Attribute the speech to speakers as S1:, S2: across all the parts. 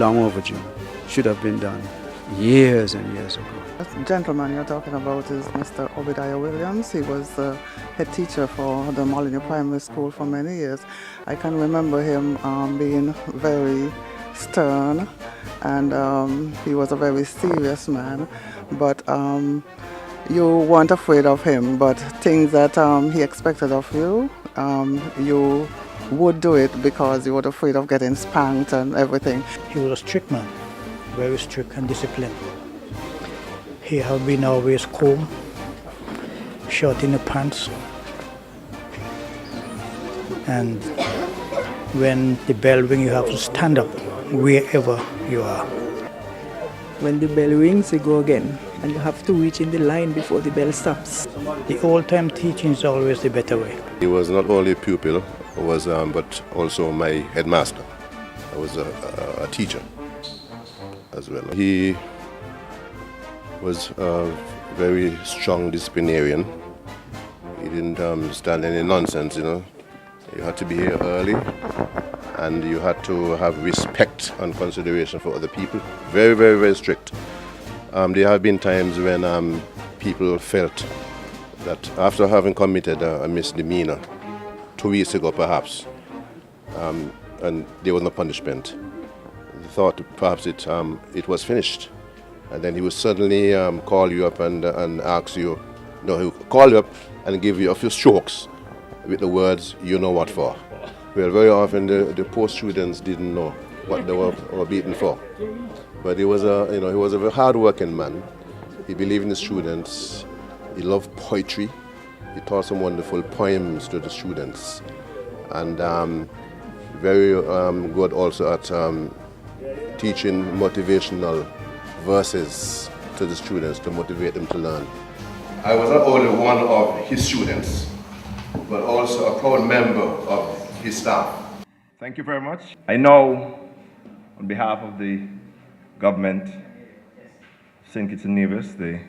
S1: long overdue. Should have been done years and years ago.
S2: The gentleman you're talking about is Mr. Obadiah Williams. He was the head teacher for the Molineux Primary School for many years. I can remember him being very stern, and he was a very serious man, but you weren't afraid of him, but things that he expected of you, you would do it because you were afraid of getting spanked and everything.
S3: He was a strict man, very strict and disciplined. He had been always calm, short in the pants, and when the bell rings, you have to stand up wherever you are.
S4: When the bell rings, you go again, and you have to reach in the line before the bell stops.
S3: The old-time teaching is always the better way.
S5: He was not only a pupil, but also my headmaster. I was a teacher as well. He was a very strong disciplinarian. He didn't stand any nonsense, you know. You had to be here early, and you had to have respect and consideration for other people. Very, very, very strict. There have been times when people felt that after having committed a misdemeanor, 2 weeks ago perhaps, and there was no punishment, they thought perhaps it was finished. And then he would suddenly call you up and ask you, no, he would call you up and give you a few strokes with the words, you know what for. Well, very often the poor students didn't know what they were beaten for. But he was he was a very hard-working man. He believed in the students. He loved poetry. He taught some wonderful poems to the students, and very good also at teaching motivational verses to the students to motivate them to learn. I was not only one of his students, but also a proud member of his staff.
S6: Thank you very much. I know, on behalf of the government, St. Kitts.nevis, the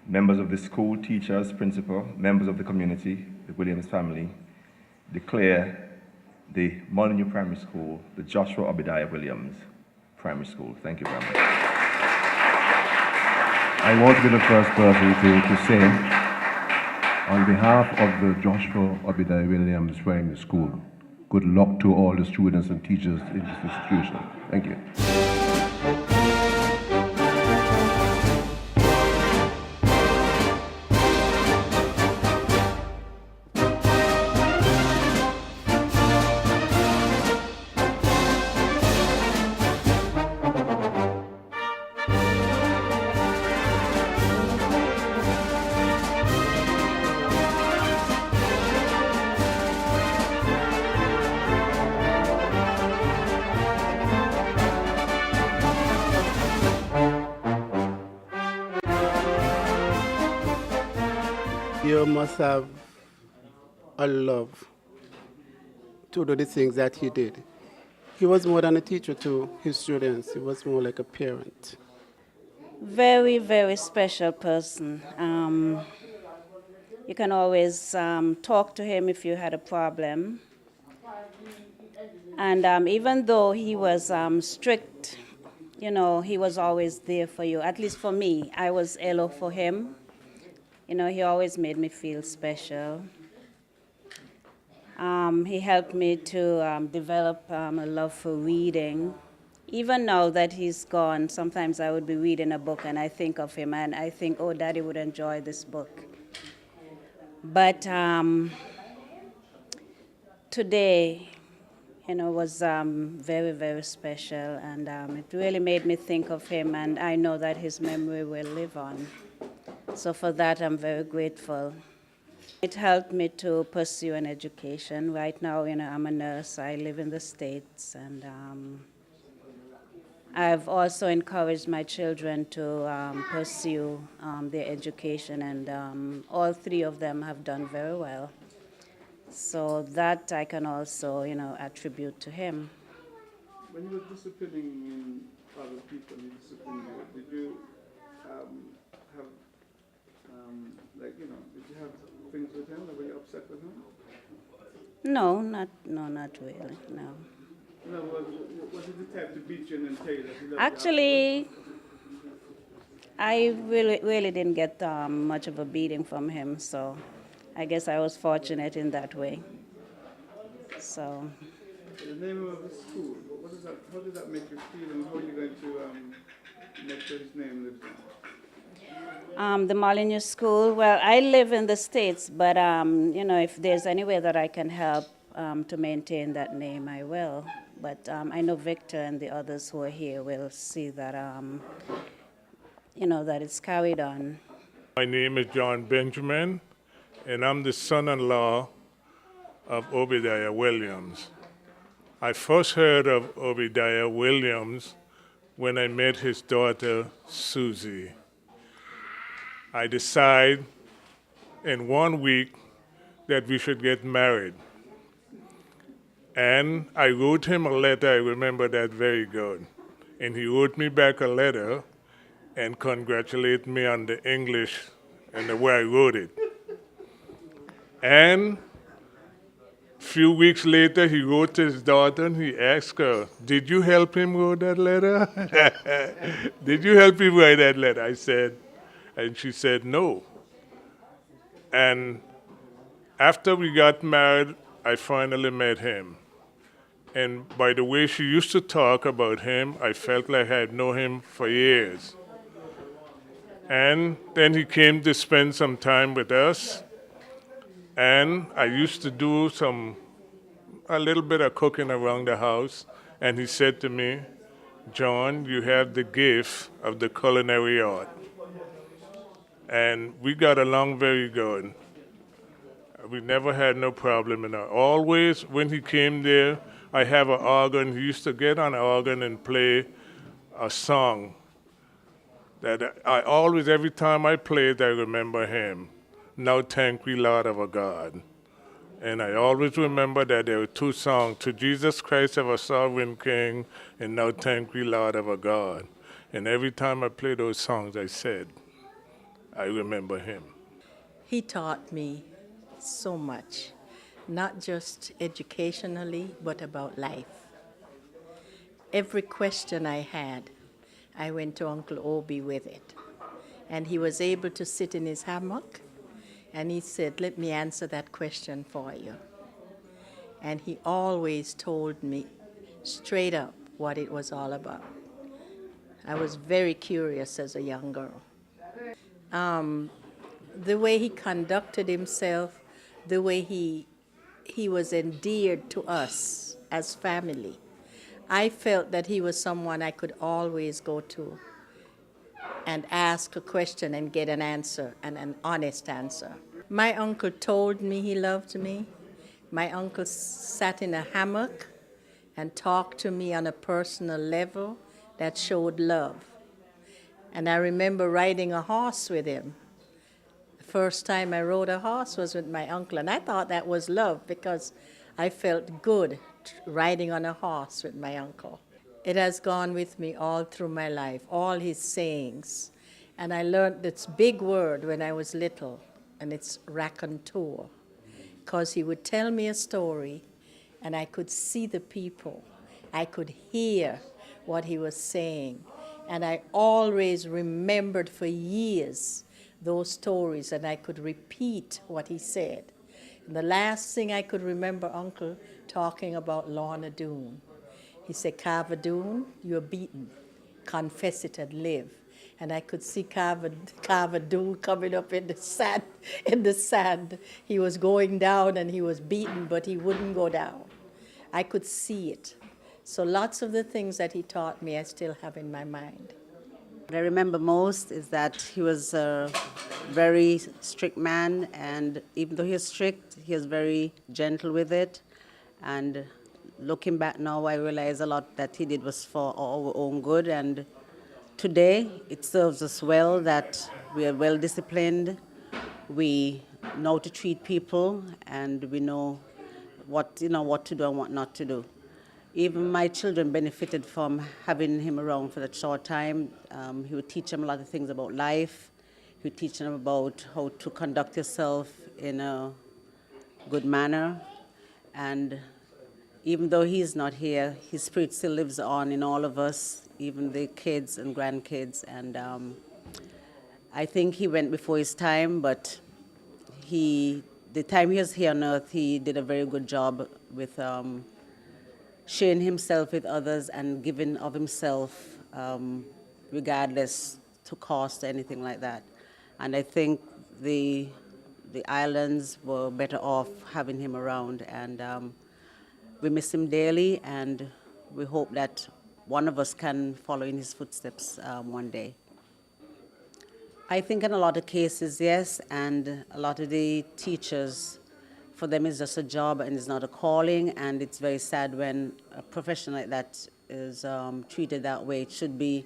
S6: members of the school, teachers, principal, members of the community, the Williams family, declare the Molineux Primary School the Joshua Obadiah Williams Primary School. Thank you very much.
S7: I want to be the first person to say, on behalf of the Joshua Obadiah Williams Primary School, good luck to all the students and teachers in this institution. Thank you.
S8: You must have a love to do the things that he did. He was more than a teacher to his students. He was more like a parent.
S9: Very, very special person. You can always talk to him if you had a problem. And even though he was strict, you know, he was always there for you. At least for me, I was LO for him. You know, he always made me feel special. He helped me to develop a love for reading. Even now that he's gone, sometimes I would be reading a book and I think of him and I think, oh, Daddy would enjoy this book. But today, you know, was very, very special, and it really made me think of him, and I know that his memory will live on. So for that, I'm very grateful. It helped me to pursue an education. Right now, you know, I'm a nurse. I live in the States, and I've also encouraged my children to pursue their education, and all three of them have done very well. So that I can also, you know, attribute to him.
S8: When you were disciplining other people, you disciplined you, did you have, like, you know, did you have things with him? Were you upset with him?
S9: No, not really, no.
S8: No, was it the type to beat you and tell you that he loved you?
S9: Actually, I really didn't get much of a beating from him, so I guess I was fortunate in that way. So.
S8: The name of the school, how does that make you feel, and how are you going to make sure his name lives on?
S9: The Molineux School, well, I live in the States, but if there's any way that I can help to maintain that name, I will. But I know Victor and the others who are here will see that, that it's carried on.
S10: My name is John Benjamin, and I'm the son-in-law of Obadiah Williams. I first heard of Obadiah Williams when I met his daughter, Susie. I decided in 1 week that we should get married. And I wrote him a letter, I remember that very good. And he wrote me back a letter and congratulated me on the English and the way I wrote it. And a few weeks later, he wrote to his daughter and he asked her, "Did you help him write that letter?" "Did you help him write that letter?" I said, and she said, "No." And after we got married, I finally met him. And by the way she used to talk about him, I felt like I had known him for years. And then he came to spend some time with us. And I used to do a little bit of cooking around the house. And he said to me, "John, you have the gift of the culinary art." And we got along very good. We never had no problem in that. Always, when he came there, I have an organ. He used to get on the organ and play a song that I always, every time I play it, I remember him. "Now thank we Lord our God." And I always remember that there were two songs, "To Jesus Christ our Sovereign King," and "Now thank we Lord our God." And every time I play those songs, I said, I remember him.
S11: He taught me so much, not just educationally, but about life. Every question I had, I went to Uncle Obie with it. And he was able to sit in his hammock, and he said, "Let me answer that question for you." And he always told me straight up what it was all about. I was very curious as a young girl. The way he conducted himself, the way he was endeared to us as family, I felt that he was someone I could always go to and ask a question and get an answer, and an honest answer. My uncle told me he loved me. My uncle sat in a hammock and talked to me on a personal level that showed love. And I remember riding a horse with him. The first time I rode a horse was with my uncle, and I thought that was love because I felt good riding on a horse with my uncle. It has gone with me all through my life, all his sayings. And I learned this big word when I was little, and it's raconteur, because he would tell me a story, and I could see the people. I could hear what he was saying. And I always remembered for years those stories, and I could repeat what he said. And the last thing I could remember Uncle talking about Lorna Doone. He said, "Carver Doone, you're beaten. Confess it and live." And I could see Carver Doone coming up in the sand. He was going down and he was beaten, but he wouldn't go down. I could see it. So lots of the things that he taught me, I still have in my mind.
S12: What I remember most is that he was a very strict man, and even though he was strict, he was very gentle with it. And looking back now, I realize a lot that he did was for our own good, and today it serves us well that we are well disciplined, we know how to treat people, and we know what to do and what not to do. Even my children benefited from having him around for that short time. He would teach them a lot of things about life. He would teach them about how to conduct yourself in a good manner. And even though he's not here, his spirit still lives on in all of us, even the kids and grandkids. And I think he went before his time, but the time he was here on earth, he did a very good job with sharing himself with others and giving of himself, regardless to cost or anything like that. And I think the islands were better off having him around, and we miss him daily, and we hope that one of us can follow in his footsteps one day. I think in a lot of cases, yes, and a lot of the teachers, for them it's just a job and it's not a calling, and it's very sad when a profession like that is treated that way. It should be,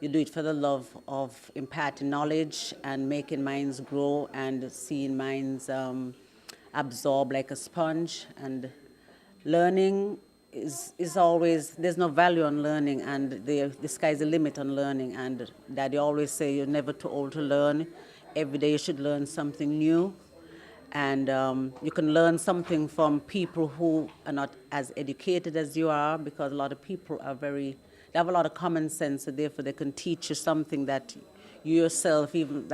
S12: you do it for the love of imparting knowledge and making minds grow and seeing minds absorb like a sponge. And learning is always, there's no value on learning, and the sky's the limit on learning. And Daddy always say you're never too old to learn. Every day you should learn something new. And you can learn something from people who are not as educated as you are, because a lot of people are they have a lot of common sense, so therefore they can teach you something that you yourself, even